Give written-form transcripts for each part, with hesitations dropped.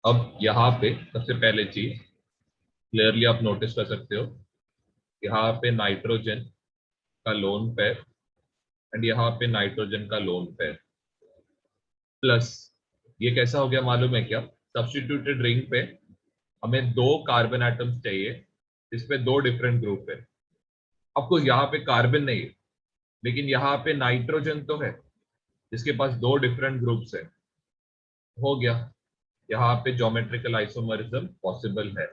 अब यहाँ पे सबसे पहले चीज क्लियरली आप नोटिस कर सकते हो, यहाँ पे नाइट्रोजन का लोन पेयर एंड यहाँ पे नाइट्रोजन का लोन पेयर प्लस, ये कैसा हो गया मालूम है क्या? सब्स्टिट्यूटेड रिंग पे हमें दो कार्बन एटम्स चाहिए जिसपे दो डिफरेंट ग्रुप है। आपको यहाँ पे कार्बन नहीं है, लेकिन यहाँ पे नाइट्रोजन तो है जिसके पास दो डिफरेंट ग्रुप्स है। हो गया, यहाँ पे ज्योमेट्रिकल आइसोमरिज्म पॉसिबल है।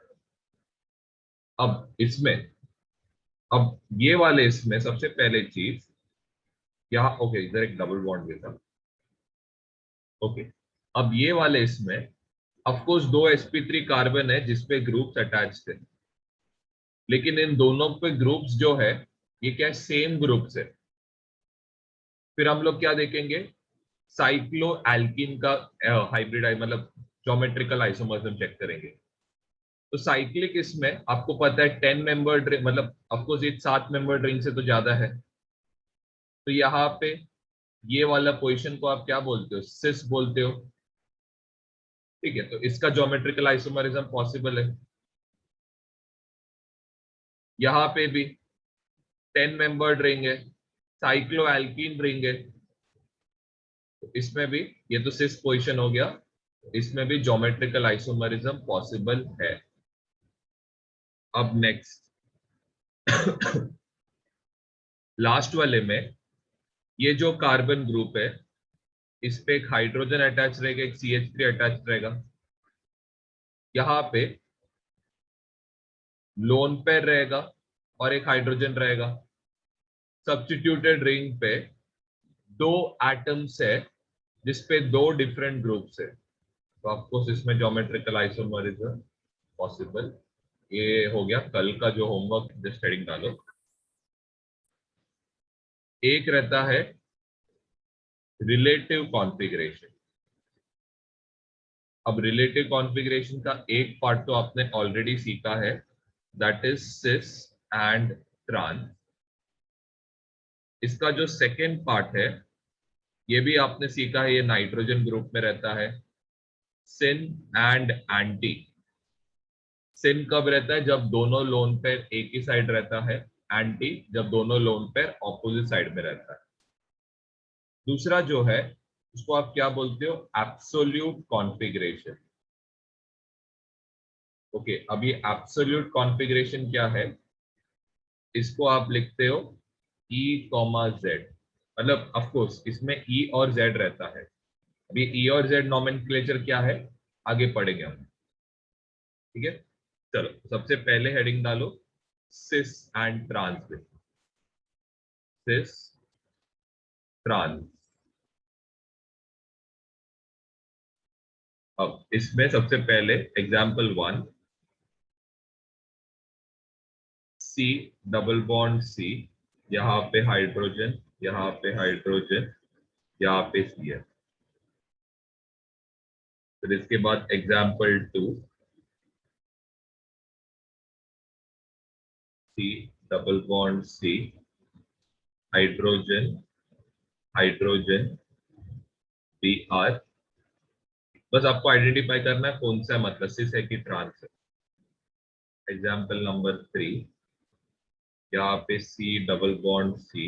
अब इसमें, अब ये वाले इसमें सबसे पहले चीज यहाँ, ओके इधर एक डबल बॉन्ड देता, ओके। अब ये वाले इसमें ऑफकोर्स दो sp3 कार्बन है जिसपे ग्रुप्स अटैच्ड है, लेकिन इन दोनों पे ग्रुप्स जो है ये क्या है, सेम ग्रुप्स है। फिर हम लोग क्या देखेंगे, साइक्लो एल्कीन का हाइब्रिड मतलब ज्योमेट्रिकल आइसोमरिज्म चेक करेंगे। तो साइक्लिक इसमें आपको पता है 10 मेंबर्ड रिंग, मतलब ऑफकोर्स ये 7 मेंबर्ड रिंग से तो ज्यादा है। तो यहाँ पे ये वाला पोजीशन को आप क्या बोलते हो, सिस बोलते हो, ठीक है। तो इसका ज्योमेट्रिकल आइसोमरिज्म पॉसिबल है। यहाँ पे भी 10 मेंबर्ड रिंग है, साइक्लो एल्कीन रिंग है, तो इसमें भी ये तो सिस पोजीशन हो गया, इसमें भी ज्योमेट्रिकल आइसोमरिज्म पॉसिबल है। अब नेक्स्ट लास्ट वाले में ये जो कार्बन ग्रुप है इस पे एक हाइड्रोजन अटैच रहेगा, एक CH3 अटैच रहेगा। यहाँ पे लोन पेयर रहेगा और एक हाइड्रोजन रहेगा। सब्स्टिट्यूटेड रिंग पे दो एटम्स है जिसपे दो डिफरेंट ग्रुप्स है, तो आपको इसमें ज्योमेट्रिकल आइसोमरिज्म पॉसिबल। ये हो गया कल का जो होमवर्क, जस्ट हेडिंग डालो। एक रहता है रिलेटिव कॉन्फ़िगरेशन। अब रिलेटिव कॉन्फ़िगरेशन का एक पार्ट तो आपने ऑलरेडी सीखा है, that is cis and trans. इसका जो सेकेंड पार्ट है ये भी आपने सीखा है, ये नाइट्रोजन ग्रुप में रहता है, सिन एंड एंटी। सिन कब रहता है, जब दोनों लोन पेयर एक ही साइड रहता है, एंटी जब दोनों लोन पेयर ऑपोजिट साइड में रहता है। दूसरा जो है उसको आप क्या बोलते हो, एब्सोल्यूट कॉन्फ़िगरेशन। ओके, अब ये एब्सोल्यूट कॉन्फ़िगरेशन क्या है, इसको आप लिखते हो E, Z, मतलब ऑफ कोर्स इसमें E और Z रहता है। अभी E और Z नॉमेनक्लेचर क्या है आगे पढ़ेंगे हम, ठीक है। चलो सबसे पहले हेडिंग डालो सिस एंड ट्रांस में, सिस ट्रांस। अब इसमें सबसे पहले example 1, C double bond C, यहाँ पे हाइड्रोजन, यहाँ पे हाइड्रोजन, यहाँ पे C है। फिर इसके बाद example 2, C double bond C, hydrogen, hydrogen, Br। बस आपको आइडेंटिफाई करना है कौन सा मतलब सिस है कि ट्रांस है। एग्जांपल नंबर 3, यहाँ पे C double bond C,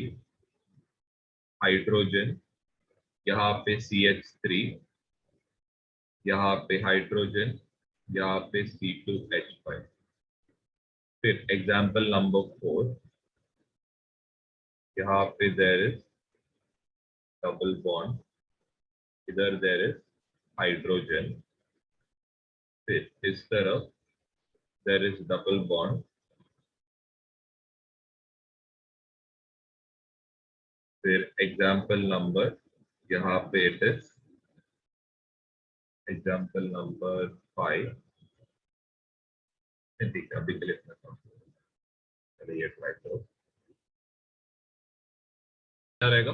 hydrogen, यहाँ पे CH3, यहाँ पे हाइड्रोजन, यहाँ पे C2H5। फिर एग्जांपल नंबर 4, यहाँ पे देयर इज डबल बॉन्ड, इधर देयर इज हाइड्रोजन, फिर इस तरफ देयर इज डबल बॉन्ड, फिर एग्जांपल नंबर, यहाँ पे इट इज एग्जांपल नंबर 5। ठीक है, अभी के लिए इतना काम, चलिए ये ट्राई करो, क्या रहेगा।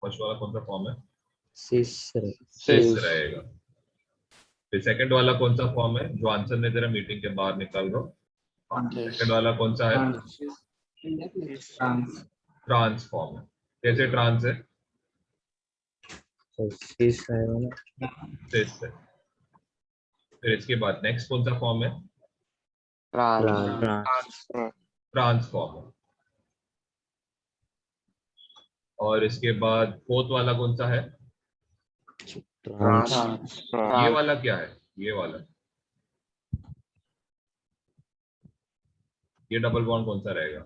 फर्स्ट वाला कौन सा फॉर्म है, सिस रहेगा। फिर सेकंड वाला कौन सा फॉर्म है जो आंसर ने तेरा मीटिंग के बाहर निकाल रहा हूँ, सेकंड वाला कौन सा है, ट्रांस फॉर्म है। कैसे ट्रांस है, तो सिस आएगा ना। सिस है। फिर इसके बाद नेक्स्ट कौन सा फॉर्म है? ट्रांस ट्रांस फॉर्म है। और इसके बाद फोर्थ वाला कौन सा है? ट्रांस ये वाला क्या है? ये वाला, ये डबल बॉन्ड कौन सा रहेगा?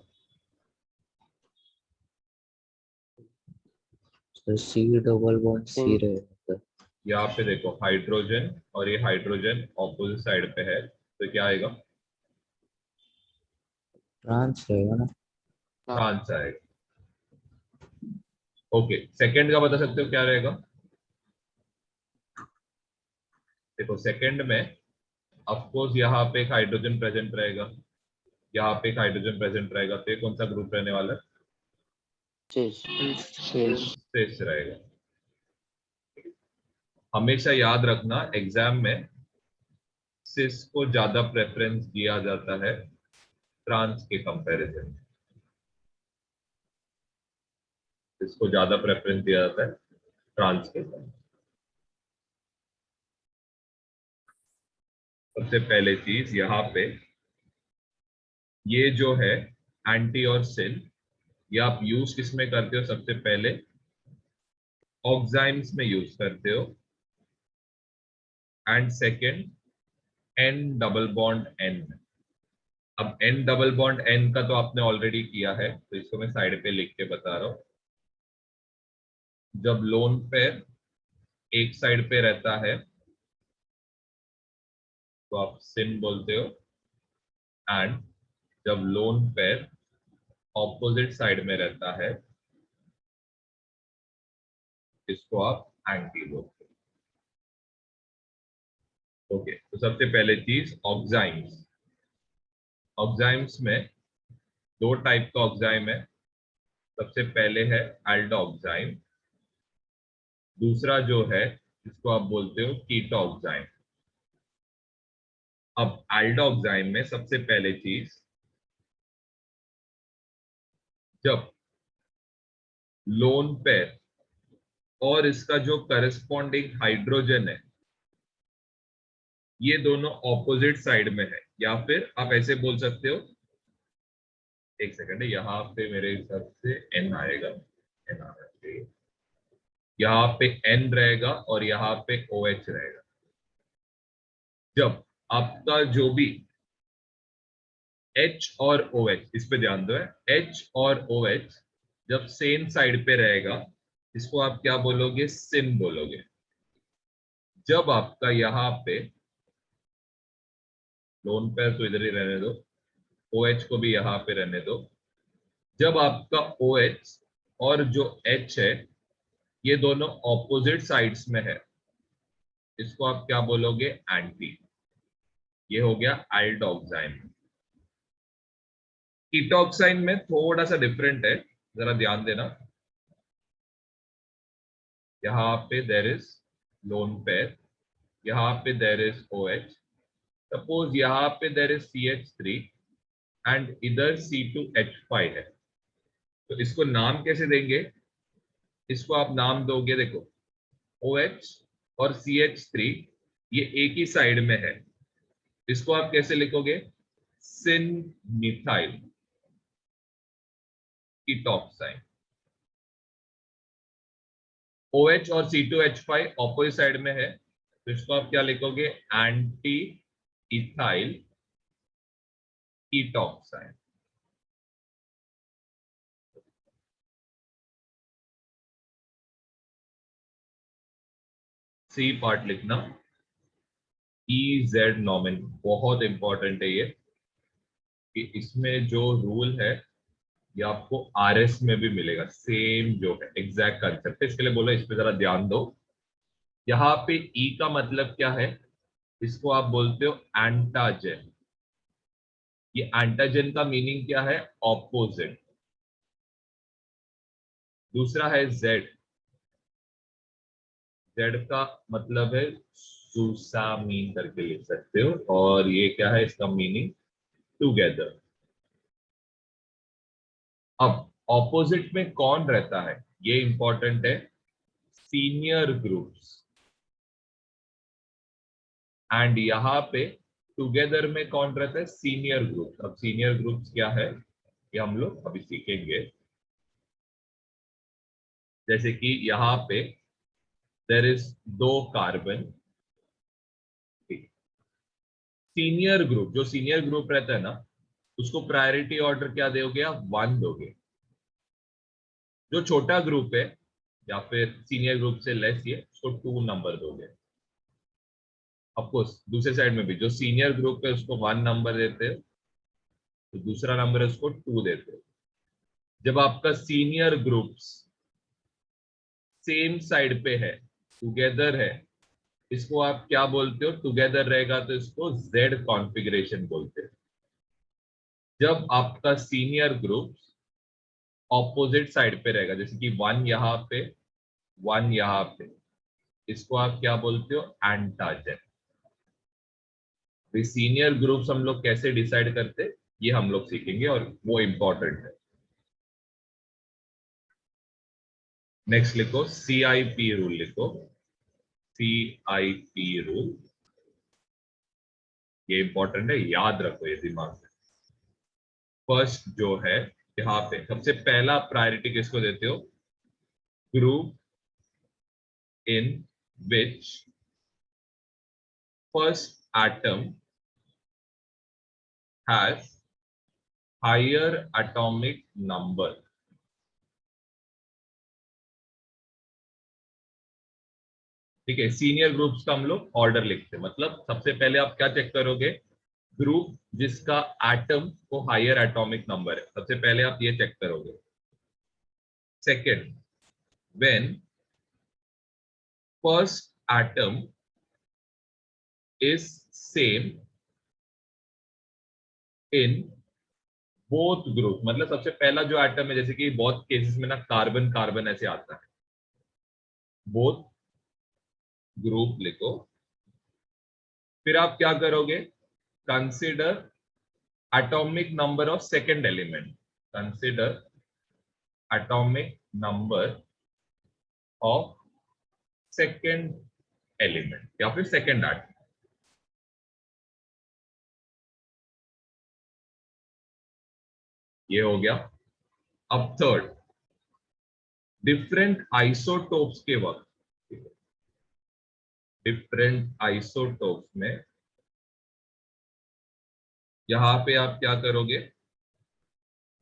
तो सी डबल बॉन्ड सी रहेगा। यहाँ पे देखो हाइड्रोजन और ये हाइड्रोजन ऑपोजिट साइड पे है, तो क्या आएगा? ट्रांस रहेगा ना। ट्रांस आएगा। ओके, सेकंड का बता सकते हो क्या रहेगा? देखो सेकंड में ऑफ कोर्स यहाँ पे एक हाइड्रोजन प्रेजेंट रहेगा, यहाँ पे एक हाइड्रोजन प्रेजेंट रहेगा, तो ये कौन सा ग्रुप रहने वाला है? सिस रहेगा। हमेशा याद रखना एग्जाम में सिस को ज्यादा प्रेफरेंस दिया जाता है ट्रांस के कंपैरिजन। इसको ज्यादा प्रेफरेंस दिया जाता है ट्रांस के साथ। सबसे पहले चीज यहाँ पे ये जो है एंटी और सिन, ये आप यूज किस में करते हो? सबसे पहले ऑक्साइम्स में यूज करते हो, and second N double bond N में। अब एन डबल बॉन्ड एन का तो आपने ऑलरेडी किया है, तो इसको मैं साइड पे लिख के बता रहा हूं। जब लोन पेयर एक साइड पे रहता है तो आप सिन बोलते हो, एंड जब लोन पेयर ऑपोजिट साइड में रहता है इसको आप एंटी बोलते हो। ओके, तो सबसे पहले चीज ऑक्साइम्स। ऑक्साइम्स में दो टाइप का ऑक्साइम है। सबसे पहले है एल्डोक्साइम, दूसरा जो है इसको आप बोलते हो कीटोक्साइम। अब एल्डोक्साइम में सबसे पहले चीज, जब लोन पेयर और इसका जो करस्पॉन्डिंग हाइड्रोजन है ये दोनों ऑपोजिट साइड में है, या फिर आप ऐसे बोल सकते हो, एक सेकंड, यहाँ पे मेरे हिसाब से एन आएगा, एन आना चाहिए, यहाँ पे एन रहेगा और यहाँ पे ओ एच रहेगा। जब आपका जो भी एच और ओ एच, इस पे ध्यान दो, है एच और ओ एच जब सेम साइड पे रहेगा इसको आप क्या बोलोगे? सिन बोलोगे। जब आपका यहाँ पे लोन पेयर तो इधर ही रहने दो, ओ एच को भी यहाँ पे रहने दो, जब आपका ओ एच और जो एच है ये दोनों ऑपोजिट साइड्स में है इसको आप क्या बोलोगे? एंटी। ये हो गया एल्डोक्साइन। कीटोक्साइन में थोड़ा सा डिफरेंट है, जरा ध्यान देना। यहाँ पे देर इज लोन पेयर, यहाँ पे there is O H. Suppose यहाँ पे देर इज CH3 एंड इधर C2H5 है, तो इसको नाम कैसे देंगे? इसको आप नाम दोगे, देखो OH और CH3 ये एक ही साइड में है, इसको आप कैसे लिखोगे? सिन मिथाइल कीटोक्साइन। OH और C2H5 ऑपोजिट साइड में है, तो इसको आप क्या लिखोगे? Anti ethyl ketoxime. C part लिखना, EZ नॉमिन, बहुत इंपॉर्टेंट है ये, कि इसमें जो रूल है ये आपको RS में भी मिलेगा, सेम जो है एग्जैक्ट कंसेप्ट है, इसके लिए बोलो इस पे जरा ध्यान दो। यहाँ पे E का मतलब क्या है? इसको आप बोलते हो एंटाजेन। ये एंटाजेन का मीनिंग क्या है? ऑपोजिट। दूसरा है Z, Z का मतलब है सुसामीन करके लिख सकते हो, और ये क्या है इसका मीनिंग? टुगेदर। अब ऑपोजिट में कौन रहता है ये इंपॉर्टेंट है, सीनियर ग्रुप्स एंड यहाँ पे टुगेदर में कौन रहता है, सीनियर ग्रुप। अब सीनियर ग्रुप्स क्या है ये हम लोग अभी सीखेंगे। जैसे कि यहाँ पे there is 2 carbon, senior group, जो सीनियर ग्रुप रहता है ना उसको प्रायोरिटी ऑर्डर क्या दोगे आप, 1 दोगे। जो छोटा ग्रुप है या फिर सीनियर ग्रुप से लेस ये, उसको 2 नंबर दोगे। ऑफकोर्स दूसरे साइड में भी जो सीनियर ग्रुप है उसको 1 नंबर देते हो, तो दूसरा नंबर है उसको 2 देते हो। जब आपका सीनियर ग्रुप्स सेम साइड पे है, टुगेदर है, इसको आप क्या बोलते हो, टुगेदर रहेगा तो इसको जेड कॉन्फ़िगरेशन बोलते हैं। जब आपका सीनियर ग्रुप ऑपोजिट साइड पे रहेगा, जैसे कि 1 यहाँ पे 1 यहाँ पे, इसको आप क्या बोलते हो, एंटाजेन। सीनियर ग्रुप्स हम लोग कैसे डिसाइड करते हैं ये हम लोग सीखेंगे और वो इंपॉर्टेंट है। नेक्स्ट लिखो CIP रूल, लिखो CIP रूल, ये इंपॉर्टेंट है, याद रखो ये दिमाग में। फर्स्ट जो है यहाँ पे सबसे पहला प्रायोरिटी किसको देते हो, group in which first atom has higher atomic number. ठीक है, सीनियर ग्रुप्स का हम लोग ऑर्डर लिखते हैं, मतलब सबसे पहले आप क्या चेक करोगे, ग्रुप जिसका एटम को हायर एटॉमिक नंबर है, सबसे पहले आप ये चेक करोगे। Second, when first atom is same in both group, मतलब सबसे पहला जो एटम है, जैसे कि बहुत केसेस में ना कार्बन कार्बन ऐसे आता है, बोथ ग्रुप लिखो। फिर आप क्या करोगे, consider atomic number of second element, consider atomic number of second element या फिर सेकेंड एटम। ये हो गया। अब थर्ड, डिफरेंट आइसोटोप्स के वक्त, डिफरेंट आइसोटोप्स में यहां पे आप क्या करोगे,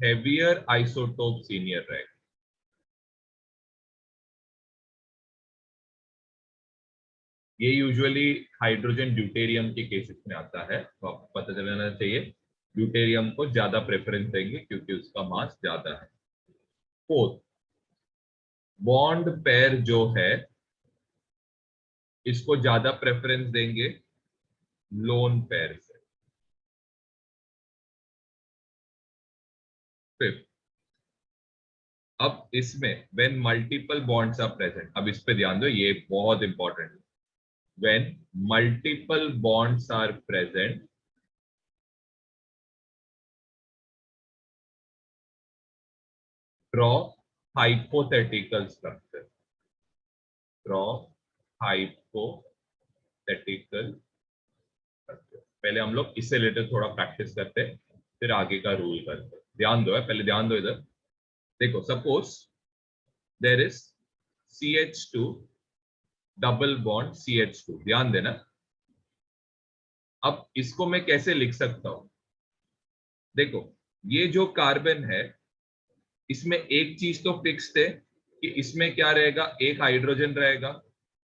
हेवियर आइसोटोप सीनियर रहेगा। ये यूजुअली हाइड्रोजन ड्यूटेरियम के केसेस में आता है, तो आपको पता चलना चाहिए ड्यूटेरियम को ज्यादा प्रेफरेंस देंगे क्योंकि उसका मास ज्यादा है। फोर्थ, बॉन्ड पेयर जो है इसको ज्यादा प्रेफरेंस देंगे लोन पेयर से। फिफ्थ, अब इसमें when multiple bonds are present, अब इस पे ध्यान दो, ये बहुत इंपॉर्टेंट है। When multiple bonds are present, draw hypothetical structure, draw hypothetical structure. पहले हम लोग इससे रिलेटेड थोड़ा प्रैक्टिस करते हैं, फिर आगे का रूल करते हैं। ध्यान दो है, पहले ध्यान दो इधर। देखो, suppose there is CH2 double bond CH2, ध्यान देना। अब इसको मैं कैसे लिख सकता हूं, देखो ये जो कार्बन है इसमें एक चीज तो फिक्स्ड है कि इसमें क्या रहेगा, एक हाइड्रोजन रहेगा,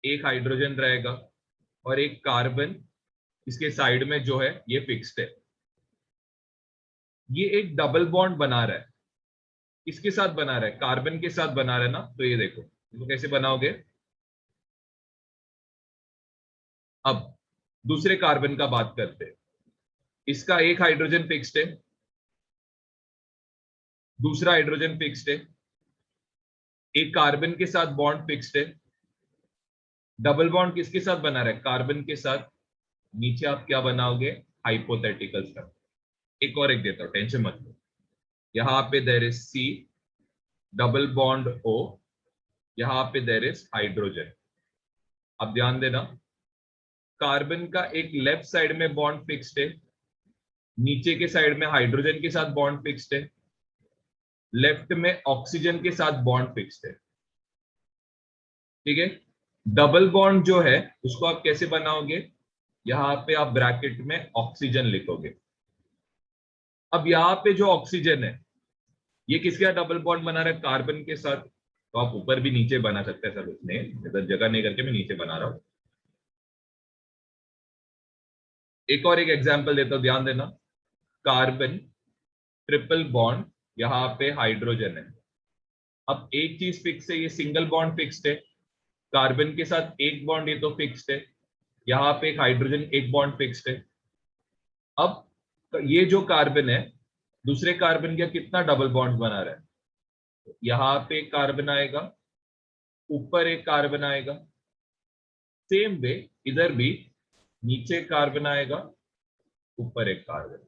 एक हाइड्रोजन रहेगा और एक कार्बन इसके साइड में जो है ये फिक्स्ड है। ये एक डबल बॉन्ड बना रहा है, किसके साथ बना रहा है, कार्बन के साथ बना रहा है ना। तो ये देखो इसको कैसे बनाओगे, अब दूसरे कार्बन का बात करते हैं, इसका एक हाइड्रोजन फिक्स्ड है, दूसरा हाइड्रोजन फिक्स्ड है, एक कार्बन के साथ बॉन्ड फिक्स्ड है। डबल बॉन्ड किसके साथ बना रहा है, कार्बन के साथ। नीचे आप क्या बनाओगे, हाइपोथेटिकल स्ट्रक्चर। एक और एक देता हूं, टेंशन मत लो। यहां पे there is C double bond O यहाँ पे देयर इज हाइड्रोजन। अब ध्यान देना, कार्बन का एक लेफ्ट साइड में बॉन्ड फिक्स्ड है, नीचे के साइड में हाइड्रोजन के साथ बॉन्ड फिक्स्ड है, लेफ्ट में ऑक्सीजन के साथ बॉन्ड फिक्स्ड है। ठीक है, डबल बॉन्ड जो है उसको आप कैसे बनाओगे, यहां पे आप ब्रैकेट में ऑक्सीजन लिखोगे। अब यहाँ पे जो ऑक्सीजन है ये किसके साथ डबल बॉन्ड बना रहा है, कार्बन के साथ। तो आप ऊपर भी नीचे बना सकते हैं सर, उसने इधर जगह नहीं करके मैं नीचे बना रहा हूं। एक और एक एग्जांपल देता हूं, ध्यान देना। कार्बन ट्रिपल बॉन्ड, यहाँ पे हाइड्रोजन है। अब एक चीज फिक्स है, ये सिंगल बॉन्ड फिक्स्ड है, कार्बन के साथ एक बॉन्ड ये तो फिक्स्ड है, यहाँ पे एक हाइड्रोजन एक बॉन्ड फिक्स्ड है। अब ये जो कार्बन है दूसरे कार्बन का कितना डबल बॉन्ड बना रहा है, यहाँ पे एक कार्बन आएगा, ऊपर एक कार्बन आएगा, सेम वे इधर भी नीचे कार्बन आएगा, ऊपर एक कार्बन।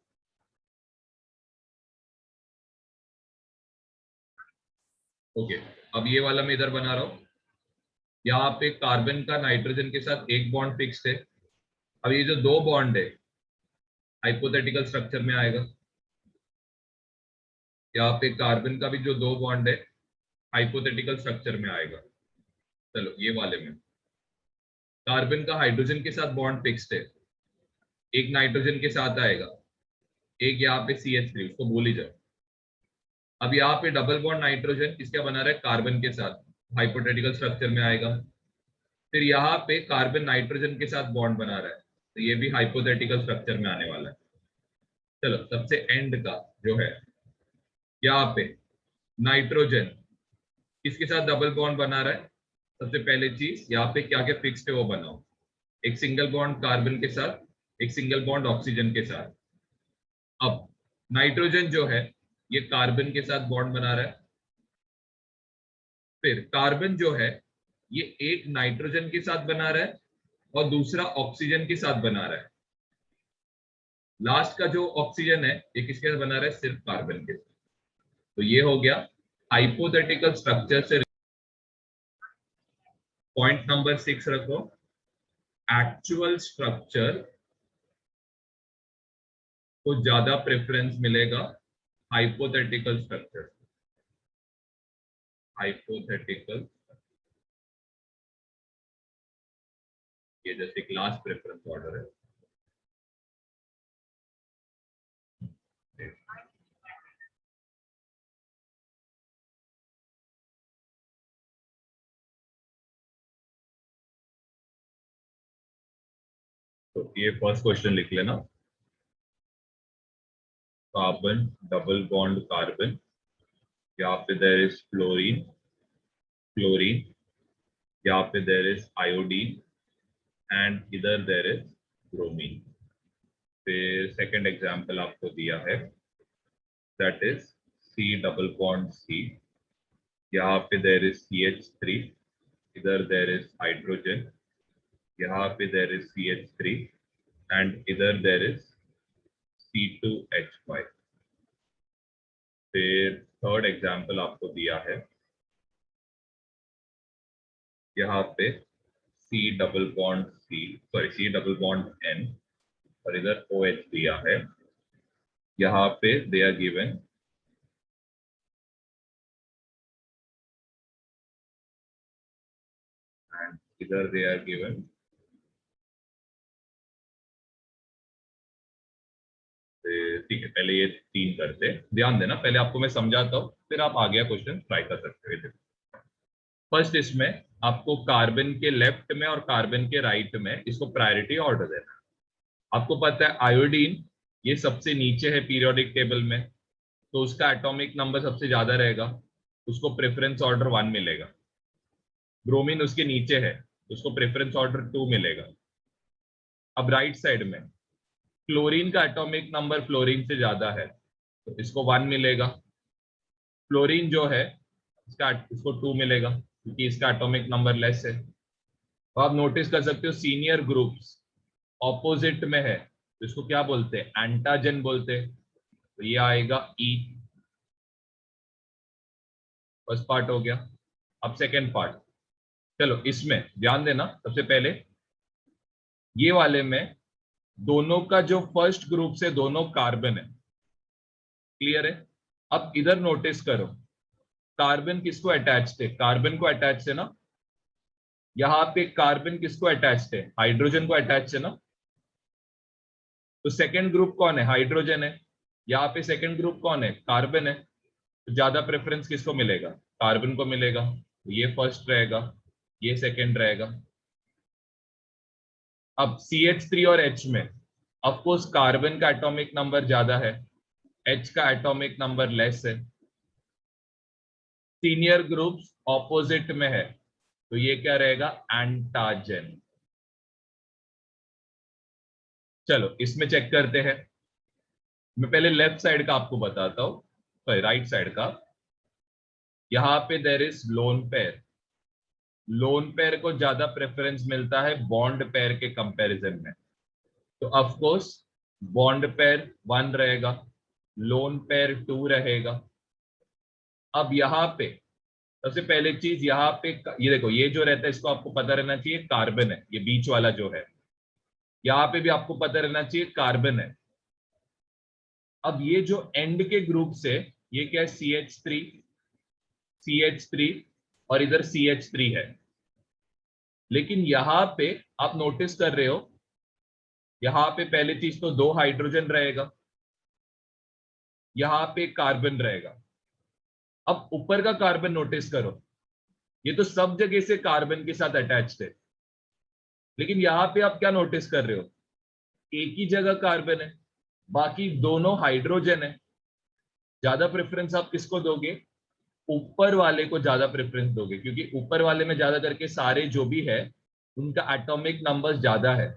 ओके, अब ये वाला मैं इधर बना रहा हूं, यहाँ पे कार्बन का नाइट्रोजन के साथ एक बॉन्ड फिक्स्ड है। अब ये जो दो बॉन्ड है हाइपोथेटिकल स्ट्रक्चर में आएगा, यहाँ पे कार्बन का भी जो दो बॉन्ड है हाइपोथेटिकल स्ट्रक्चर में आएगा। चलो ये वाले में कार्बन का हाइड्रोजन के साथ बॉन्ड फिक्स्ड है, एक नाइट्रोजन के साथ आएगा, एक यहाँ पे CH3, उसको भूल ही जाओ। अब यहाँ पे डबल बॉन्ड नाइट्रोजन किसका बना रहा है, कार्बन के साथ, हाइपोथेटिकल स्ट्रक्चर में आएगा। फिर यहाँ पे कार्बन नाइट्रोजन के साथ बॉन्ड बना रहा है, तो ये भी हाइपोथेटिकल स्ट्रक्चर में आने वाला है। चलो सबसे एंड का जो है, यहाँ पे नाइट्रोजन किसके साथ डबल बॉन्ड बना रहा है, सबसे पहले चीज यहाँ पे क्या क्या फिक्स्ड है वो बनाओ। एक सिंगल बॉन्ड कार्बन के साथ, एक सिंगल बॉन्ड ऑक्सीजन के साथ। अब नाइट्रोजन जो है ये कार्बन के साथ बॉन्ड बना रहा है, फिर कार्बन जो है ये एक नाइट्रोजन के साथ बना रहा है और दूसरा ऑक्सीजन के साथ बना रहा है। लास्ट का जो ऑक्सीजन है ये किसके साथ बना रहा है, सिर्फ कार्बन के साथ। तो ये हो गया हाइपोथेटिकल स्ट्रक्चर से। पॉइंट नंबर 6 रखो, एक्चुअल स्ट्रक्चर को ज्यादा प्रेफरेंस मिलेगा हाइपोथेटिकल स्ट्रक्चर। हाइपोथेटिकल, ये जैसे क्लास प्रेफरेंस ऑर्डर है। तो ये फर्स्ट क्वेश्चन लिख लेना, कार्बन डबल बॉन्ड कार्बन, यहाँ पे देयर इज फ्लोरीन, क्लोरीन, यहाँ पे देयर इज आयोडीन एंड इधर देयर इज ब्रोमीन। फिर सेकंड एग्जांपल आपको दिया है, that is C double bond C, यहाँ पे देयर इज CH3, इधर देयर इज हाइड्रोजन, यहाँ पे देयर इज CH3 एंड इधर देयर इज C2H5। फिर थर्ड एग्जांपल आपको दिया है, यहाँ पे C double bond C double bond N और इधर OH दिया है, यहाँ पे दे आर गिवन एंड इधर दे आर गिवन ठीक है। पहले ये तीन करते, ध्यान देना, पहले आपको मैं समझाता हूँ फिर आप आगे क्वेश्चन ट्राई कर सकते हो। फर्स्ट इसमें आपको कार्बन के लेफ्ट में और कार्बन के राइट में इसको प्रायोरिटी ऑर्डर देना। आपको पता है आयोडीन ये सबसे नीचे है पीरियोडिक टेबल में, तो उसका एटॉमिक नंबर सबसे ज्यादा रहेगा, उसको प्रेफरेंस ऑर्डर 1 मिलेगा। ब्रोमीन उसके नीचे है, उसको प्रेफरेंस ऑर्डर 2 मिलेगा। अब राइट साइड में क्लोरीन का एटॉमिक नंबर फ्लोरीन से ज्यादा है, तो इसको 1 मिलेगा। फ्लोरीन जो है इसको 2 मिलेगा क्योंकि इसका एटॉमिक नंबर लेस है। तो आप नोटिस कर सकते हो सीनियर ग्रुप्स ऑपोजिट में है, तो इसको क्या बोलते हैं, एंटाजन बोलते हैं। तो ये आएगा E, फर्स्ट पार्ट हो गया। अब सेकेंड पार्ट, चलो इसमें ध्यान देना। सबसे पहले ये वाले में दोनों का जो फर्स्ट ग्रुप से दोनों कार्बन है, क्लियर है। अब इधर नोटिस करो, कार्बन किसको अटैच थे, कार्बन को अटैच थे ना। यहां पे कार्बन किसको अटैच थे, हाइड्रोजन को अटैच है ना। तो सेकंड ग्रुप कौन है, हाइड्रोजन है। यहाँ पे सेकंड ग्रुप कौन है, कार्बन है। तो ज्यादा प्रेफरेंस किसको मिलेगा, कार्बन को मिलेगा। तो ये फर्स्ट रहेगा, ये सेकंड रहेगा। अब CH3 और H में ऑफकोर्स कार्बन का एटॉमिक नंबर ज्यादा है, H का एटॉमिक नंबर लेस है। सीनियर ग्रुप्स ऑपोजिट में है, तो ये क्या रहेगा, एंटाजन। चलो इसमें चेक करते हैं। मैं पहले लेफ्ट साइड का आपको बताता हूं, सॉरी राइट साइड का। यहां पे there is lone pair. Lone pair को ज्यादा प्रेफरेंस मिलता है बॉन्ड पेयर के कंपैरिजन में। तो ऑफ कोर्स बॉन्ड पेयर 1 रहेगा, लोन पेयर 2 रहेगा। अब यहाँ पे सबसे पहले चीज, यहाँ पे ये देखो, ये जो रहता है इसको आपको पता रहना चाहिए कार्बन है, ये बीच वाला जो है। यहाँ पे भी आपको पता रहना चाहिए कार्बन है। अब ये जो एंड के ग्रुप से, ये क्या है, CH3 और इधर CH3 है। लेकिन यहां पे आप नोटिस कर रहे हो, यहां पे पहली चीज तो 2 हाइड्रोजन रहेगा, यहां पे कार्बन रहेगा। अब ऊपर का कार्बन नोटिस करो, ये तो सब जगह से कार्बन के साथ अटैच्ड है। लेकिन यहां पे आप क्या नोटिस कर रहे हो, एक ही जगह कार्बन है, बाकी दोनों हाइड्रोजन है। ज्यादा प्रेफरेंस आप किसको दोगे, ऊपर वाले को ज्यादा प्रेफरेंस दोगे, क्योंकि ऊपर वाले में ज्यादा करके सारे जो भी है उनका एटॉमिक नंबर ज्यादा है।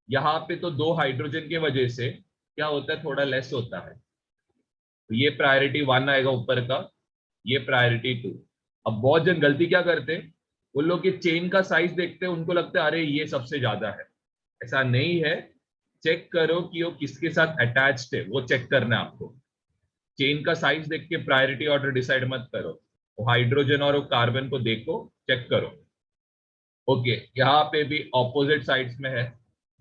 यहाँ पे तो 2 हाइड्रोजन की वजह से क्या होता है, थोड़ा लेस होता है। तो ये प्रायोरिटी 1 आएगा ऊपर का, ये प्रायोरिटी 2। अब बहुत जन गलती क्या करते, उन लोग के चेन का साइज देखते हैं, उनको लगता है अरे ये सबसे ज्यादा है। ऐसा नहीं है, चेक करो कि वो किसके साथ अटैच्ड है, वो चेक करना है आपको। चेन का साइज देख के प्रायोरिटी ऑर्डर डिसाइड मत करो। वो हाइड्रोजन और वो कार्बन को देखो, चेक करो। ओके, यहाँ पे भी ऑपोजिट साइड्स में है,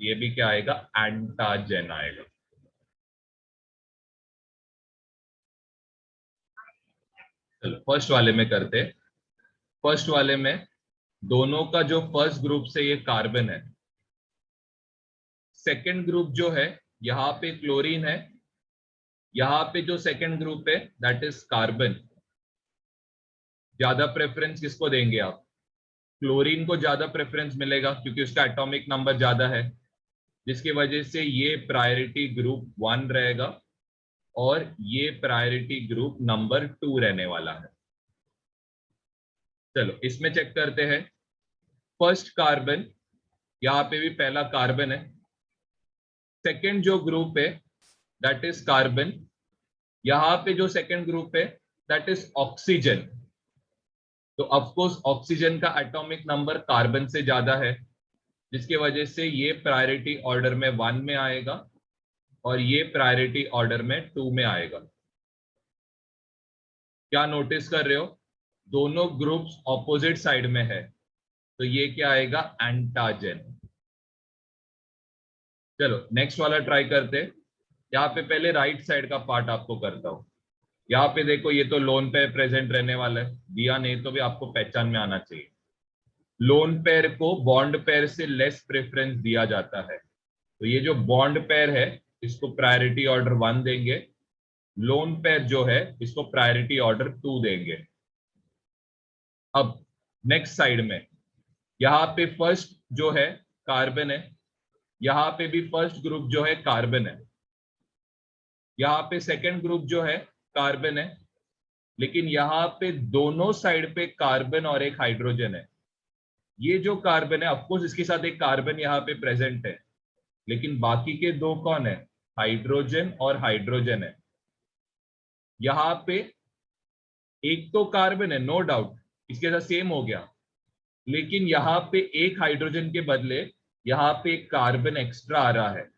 ये भी क्या आएगा, एंटाजन आएगा। चलो फर्स्ट वाले में करते। फर्स्ट वाले में दोनों का जो फर्स्ट ग्रुप से ये कार्बन है, सेकंड ग्रुप जो है यहाँ पे क्लोरीन है, यहाँ पे जो सेकंड ग्रुप है दैट इज कार्बन। ज्यादा प्रेफरेंस किसको देंगे आप, क्लोरीन को ज्यादा प्रेफरेंस मिलेगा क्योंकि उसका एटॉमिक नंबर ज्यादा है, जिसकी वजह से ये प्रायोरिटी ग्रुप 1 रहेगा और ये प्रायोरिटी ग्रुप नंबर 2 रहने वाला है। चलो इसमें चेक करते हैं। फर्स्ट कार्बन, यहाँ पे भी पहला कार्बन है। सेकेंड जो ग्रुप है दैट इज कार्बन, यहाँ पे जो सेकेंड ग्रुप है दैट इज ऑक्सीजन। तो ऑफकोर्स ऑक्सीजन का एटॉमिक नंबर कार्बन से ज्यादा है, जिसकी वजह से ये प्रायोरिटी ऑर्डर में 1 में आएगा और ये प्रायोरिटी ऑर्डर में 2 में आएगा। क्या नोटिस कर रहे हो, दोनों ग्रुप्स ऑपोजिट साइड में है, तो ये क्या आएगा, एंटाजन। चलो नेक्स्ट वाला ट्राई करते। यहाँ पे पहले राइट साइड का पार्ट आपको करता हूं। यहाँ पे देखो, ये तो लोन पेयर प्रेजेंट रहने वाला है, दिया नहीं तो भी आपको पहचान में आना चाहिए। लोन पेयर को बॉन्ड पेयर से लेस प्रेफरेंस दिया जाता है, तो ये जो बॉन्ड पेयर है इसको प्रायोरिटी ऑर्डर 1 देंगे, लोन पेयर जो है इसको प्रायोरिटी ऑर्डर 2 देंगे। अब नेक्स्ट साइड में यहाँ पे फर्स्ट जो है कार्बन है, यहाँ पे भी फर्स्ट ग्रुप जो है कार्बन है, यहाँ पे सेकंड ग्रुप जो है कार्बन है। लेकिन यहाँ पे दोनों साइड पे कार्बन और एक हाइड्रोजन है। ये जो कार्बन है ऑफकोर्स इसके साथ एक कार्बन यहाँ पे प्रेजेंट है, लेकिन बाकी के 2 कौन है, हाइड्रोजन और हाइड्रोजन है। यहाँ पे एक तो कार्बन है, नो डाउट इसके साथ सेम हो गया, लेकिन यहाँ पे एक हाइड्रोजन के बदले यहाँ पे एक कार्बन एक्स्ट्रा आ रहा है।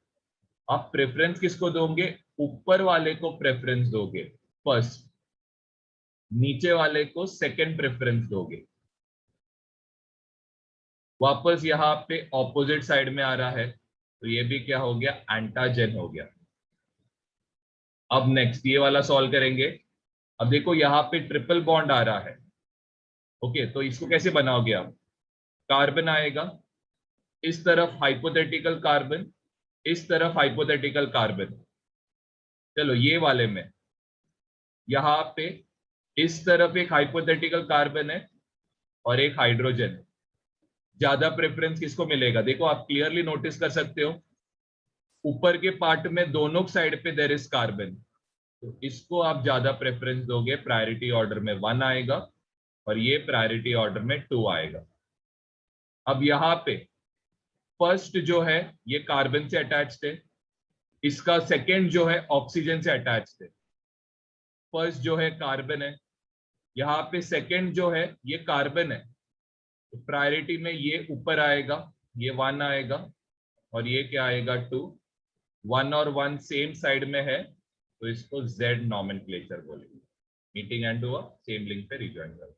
आप प्रेफरेंस किसको दोगे, ऊपर वाले को प्रेफरेंस दोगे फर्स्ट, नीचे वाले को सेकंड प्रेफरेंस दोगे। वापस यहाँ पे ऑपोजिट साइड में आ रहा है, तो ये भी क्या हो गया, एंटाजेन हो गया। अब नेक्स्ट ये वाला सॉल्व करेंगे। अब देखो यहाँ पे ट्रिपल बॉन्ड आ रहा है, ओके, तो इसको कैसे बनाओगे आप? कार्बन आएगा, इस तरफ हाइपोथेटिकल कार्बन, इस तरफ हाइपोथेटिकल कार्बन। चलो ये वाले में यहाँ पे इस तरफ एक हाइपोथेटिकल कार्बन है और एक हाइड्रोजन। ज्यादा प्रेफरेंस किसको मिलेगा? देखो आप क्लियरली नोटिस कर सकते हो, ऊपर के पार्ट में दोनों साइड पे देयर इज कार्बन, तो इसको आप ज्यादा प्रेफरेंस दोगे। प्रायोरिटी ऑर्डर में 1 आएगा और ये प्रायोरिटी ऑर्डर में 2 आएगा। अब यहाँ पे फर्स्ट जो है ये कार्बन से अटैच्ड है, इसका सेकेंड जो है ऑक्सीजन से अटैच्ड है। फर्स्ट जो है कार्बन है, यहाँ पे सेकेंड जो है ये कार्बन है, तो प्रायोरिटी में ये ऊपर आएगा, ये 1 आएगा और ये क्या आएगा 2। 1 और 1 सेम साइड में है, तो इसको Z नॉमेनक्लेचर बोलेंगे। मीटिंग एंड हुआ, सेम लिंक पे रिज्वाइन करो।